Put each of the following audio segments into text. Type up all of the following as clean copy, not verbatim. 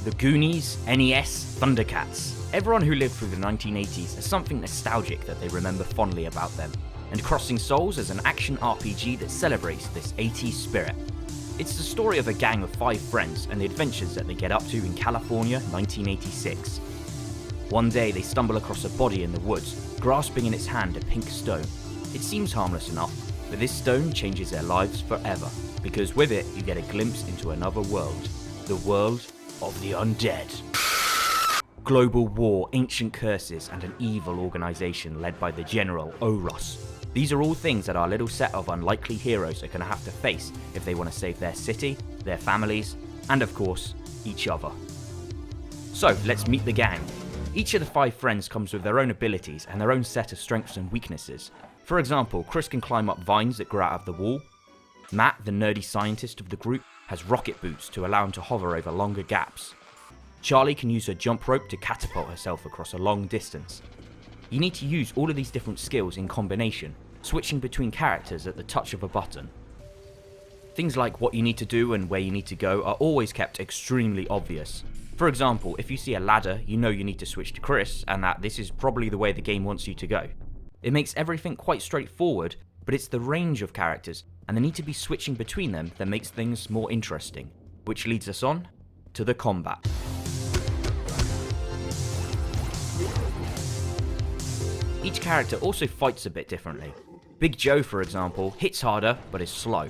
The Goonies, NES, Thundercats. Everyone who lived through the 1980s has something nostalgic that they remember fondly about them, and Crossing Souls is an action RPG that celebrates this 80s spirit. It's the story of a gang of 5 friends and the adventures that they get up to in California, 1986. One day they stumble across a body in the woods, grasping in its hand a pink stone. It seems harmless enough, but this stone changes their lives forever, because with it you get a glimpse into another world, the world of the undead. Global war, ancient curses, and an evil organisation led by the General Oros. These are all things that our little set of unlikely heroes are going to have to face if they want to save their city, their families, and of course, each other. So, let's meet the gang. Each of the 5 friends comes with their own abilities and their own set of strengths and weaknesses. For example, Chris can climb up vines that grow out of the wall. Matt, the nerdy scientist of the group, has rocket boots to allow him to hover over longer gaps. Charlie can use her jump rope to catapult herself across a long distance. You need to use all of these different skills in combination, switching between characters at the touch of a button. Things like what you need to do and where you need to go are always kept extremely obvious. For example, if you see a ladder, you know you need to switch to Chris, and that this is probably the way the game wants you to go. It makes everything quite straightforward, but it's the range of characters and the need to be switching between them that makes things more interesting, which leads us on to the combat. Each character also fights a bit differently. Big Joe, for example, hits harder but is slow.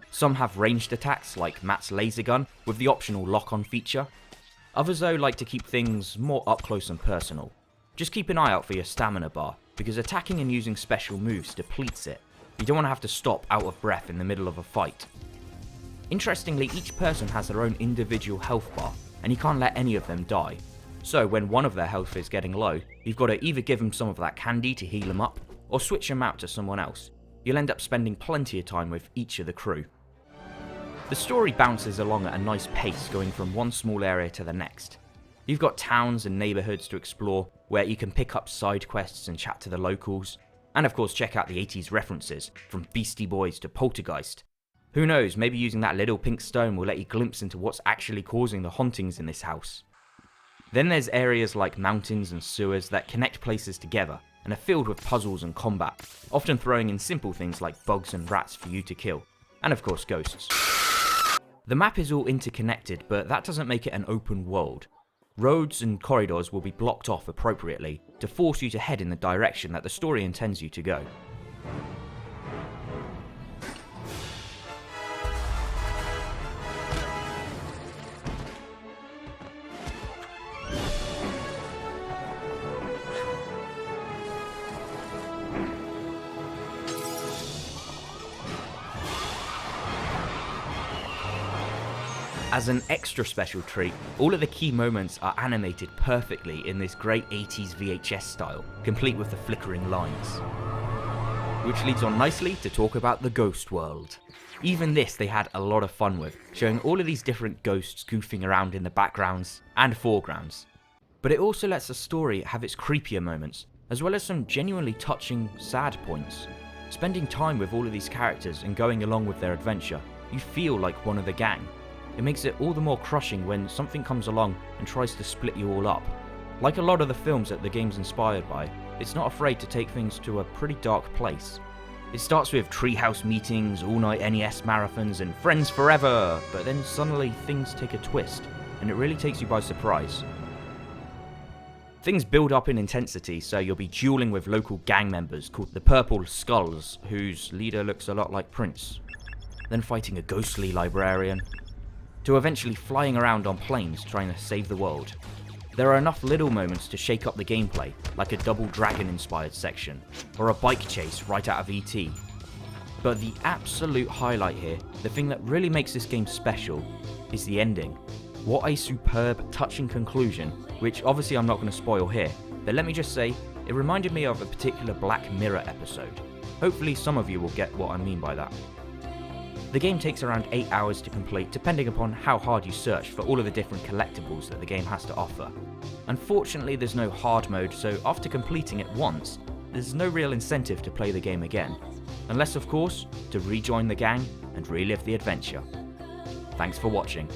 Some have ranged attacks like Matt's laser gun with the optional lock-on feature. Others though like to keep things more up close and personal. Just keep an eye out for your stamina bar, because attacking and using special moves depletes it. You don't want to have to stop out of breath in the middle of a fight. Interestingly, each person has their own individual health bar, and you can't let any of them die. So when one of their health is getting low, you've got to either give them some of that candy to heal them up, or switch them out to someone else. You'll end up spending plenty of time with each of the crew. The story bounces along at a nice pace, going from one small area to the next. You've got towns and neighbourhoods to explore, where you can pick up side quests and chat to the locals, and of course check out the 80s references, from Beastie Boys to Poltergeist. Who knows, maybe using that little pink stone will let you glimpse into what's actually causing the hauntings in this house. Then there's areas like mountains and sewers that connect places together, and are filled with puzzles and combat, often throwing in simple things like bugs and rats for you to kill, and of course ghosts. The map is all interconnected, but that doesn't make it an open world. Roads and corridors will be blocked off appropriately to force you to head in the direction that the story intends you to go. As an extra special treat, all of the key moments are animated perfectly in this great 80s VHS style, complete with the flickering lines. Which leads on nicely to talk about the ghost world. Even this they had a lot of fun with, showing all of these different ghosts goofing around in the backgrounds and foregrounds. But it also lets the story have its creepier moments, as well as some genuinely touching, sad points. Spending time with all of these characters and going along with their adventure, you feel like one of the gang. It makes it all the more crushing when something comes along and tries to split you all up. Like a lot of the films that the game's inspired by, it's not afraid to take things to a pretty dark place. It starts with treehouse meetings, all-night NES marathons, and friends forever, but then suddenly things take a twist, and it really takes you by surprise. Things build up in intensity, so you'll be dueling with local gang members called the Purple Skulls, whose leader looks a lot like Prince. Then fighting a ghostly librarian, to eventually flying around on planes trying to save the world. There are enough little moments to shake up the gameplay, like a Double Dragon inspired section, or a bike chase right out of ET. But the absolute highlight here, the thing that really makes this game special, is the ending. What a superb, touching conclusion, which obviously I'm not going to spoil here, but let me just say, it reminded me of a particular Black Mirror episode. Hopefully some of you will get what I mean by that. The game takes around 8 hours to complete, depending upon how hard you search for all of the different collectibles that the game has to offer. Unfortunately, there's no hard mode, so after completing it once, there's no real incentive to play the game again, unless of course, to rejoin the gang and relive the adventure. Thanks for watching.